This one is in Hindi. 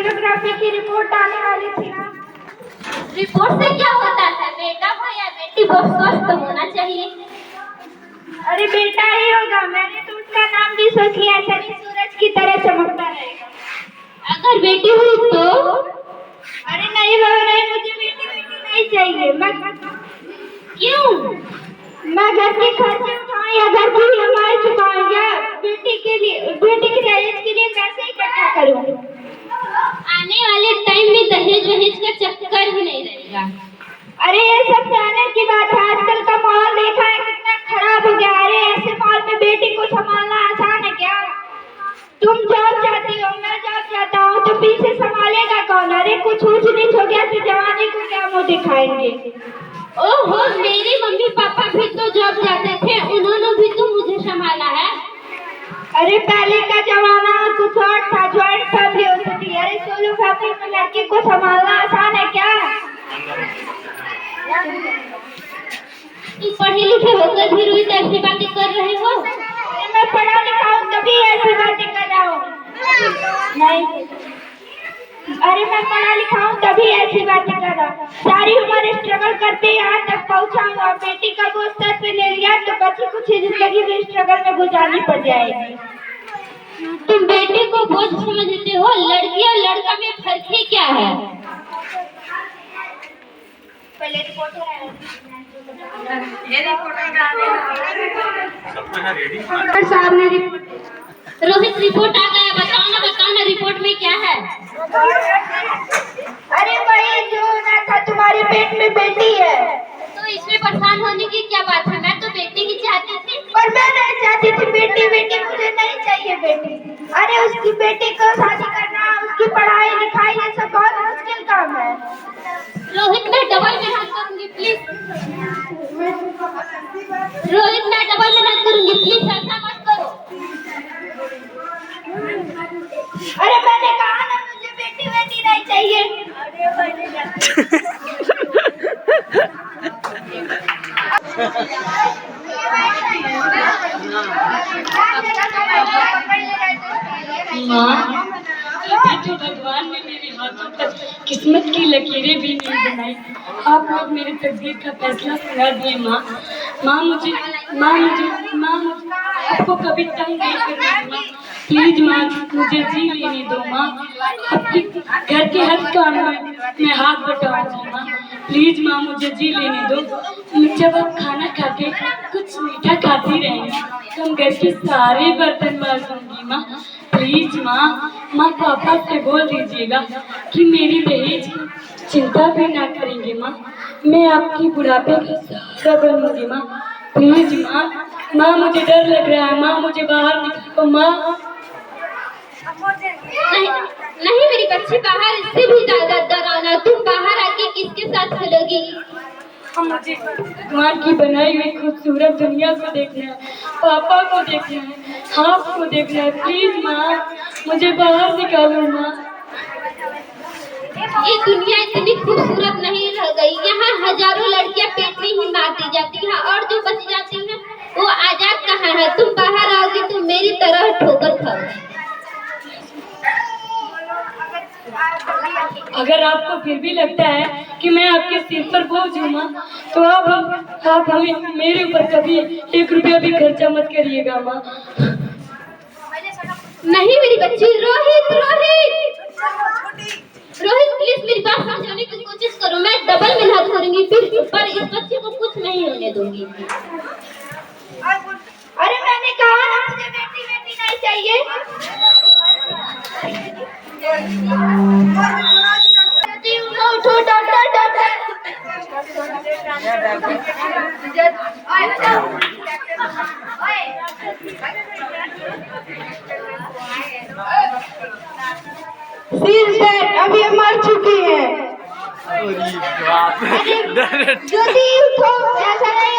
सोनोग्राफी की रिपोर्ट आने वाली थी ना। रिपोर्ट से क्या होता है? बेटा हो या बेटी हो, स्वस्थ होना चाहिए। अरे बेटा ही होगा, मैंने तो उसका नाम भी सोच लिया, शनि सूरज की तरह चमकता रहेगा। अगर बेटी हुई तो? अरे नहीं बाबा नहीं, मुझे बेटी बेटी नहीं चाहिए। क्यों? मैं घर के खर्चे उठाऊं या घर की ईएमआई चुकाऊं या बेटी की दहेज के लिए पैसे इकट्ठा करूं? आने वाले टाइम में दहेज वहेज का चक्कर ही नहीं रहेगा। अरे ये सब जाने की बात है, आजकल का माहौल देखा है कितना खराब हो गया। अरे ऐसे माहौल में बेटी को संभालना आसान है क्या? तुम जॉब जाती हो, मैं जॉब जाता हूँ, तो पीछे संभालेगा कौन? अरे कुछ ऊंच नीच हो गया तो जवानी को क्या मुंह दिखाएंगे? ओहो, मेरे मम्मी पापा भी तो जॉब जाते थे, उन्होंने भी तो मुझे संभाला है। अरे पहले का जमाना कुछ और था, ज्वाइंट फैमिली होती थी। अरे सोलो फैमिली में लड़की को संभालना आसान है क्या? तुम पढ़े लिखे होकर भी रोज ऐसी बातें कर रहे हो? अरे मैं पढ़ा लिखा हूँ तभी ऐसी बातें कर रहा हूँ। नहीं, अरे मैं पढ़ा लिखा हूँ तभी ऐसी बातें कर रहा हूँ। सारी उम्र स्ट्रगल करते यहाँ तक पहुँचा हूँ, और बेटी का बोझ सर पे ले लिया तो बची कुछ जिंदगी भी स्ट्रगल में गुजारनी पड़ जाएगी। तुम बेटे को बोझ समझते हो? लड़की और लड़का में फर्क ही क्या है? पहले रिपोर्ट साहब ने रोहित रिपोर्ट आ गया, बताओ ना रिपोर्ट में क्या है? अरे वही जो ना था, तुम्हारे पेट में बेटी है। तो इसमें परेशान होने की क्या बात है? मैं तो बेटी की चाहती थी। पर मैं नहीं चाहती थी बेटी, मुझे नहीं चाहिए बेटी। अरे उसकी बेटी को शादी करना, उसकी पढ़ाई लिखाई, ये सब बहुत मुश्किल काम है। रोहित मैं डबल मेहनत करूंगी प्लीज। रोहित मैं डबल मेहनत करूंगी प्लीज, ऐसा मत करो। अरे मैंने कहा ना मुझे बेटी नहीं चाहिए। माँ, अभी तो भगवान ने मेरे हाथों पर किस्मत की लकीरें भी नहीं बनाई। आप लोग मेरी तकदीर का फैसला सुना दिए। माँ मुझे आपको कभी तंग नहीं करने दूँ। प्लीज माँ, मुझे जी लेने दो माँ। आपके घर के हर काम में मैं हाथ बटाऊंगी माँ। प्लीज माँ, मुझे जी लेने दो। जब आप खाना खाके कुछ मीठा खाती रहेंगी तो हम घर के सारे बर्तन मांज दूंगी माँ। प्लीज माँ पापा से बोल दीजिएगा कि मेरी दहेज की चिंता भी ना करेंगे माँ। मैं आपकी बुढ़ापे का सहारा बनूंगी माँ। प्लीज माँ मुझे डर लग रहा है माँ, मुझे बाहर निकालो माँ। नहीं मेरी बच्ची, बाहर इससे भी ज्यादा डरावना। तुम बाहर आके किसके साथ खेलोगी? मुझे भगवान की बनाई हुई खूबसूरत दुनिया को देखना है, पापा को देखना है, आपको देखना है। प्लीज माँ, मुझे बाहर निकालो माँ। ये दुनिया इतनी खूबसूरत नहीं रह गई। यहाँ हजारों लड़कियां पेट में ही मार दी जाती हैं, और जो बच जाती हैं वो आजाद कहाँ है? तुम बाहर आओगी तो मेरी तरह ठोकर खाओगी। अगर आपको फिर भी लगता है कि मैं आपके सिर पर बोझ हूँ माँ, तो आप हमें मेरे ऊपर कभी 1 रुपया भी खर्चा मत करिएगा माँ। नहीं मेरी बच्ची। रोहित प्लीज मेरी बात समझने की कोशिश करो। मैं डबल मेहनत करूंगी फिर, पर इस बच्चे को कुछ नहीं होने दूंगी। अरे मैंने कहा ना मुझे बेटी नहीं चाहिए। उठो डॉक्टर। अभी मर चुकी है। ज्योति उठो, ऐसा नहीं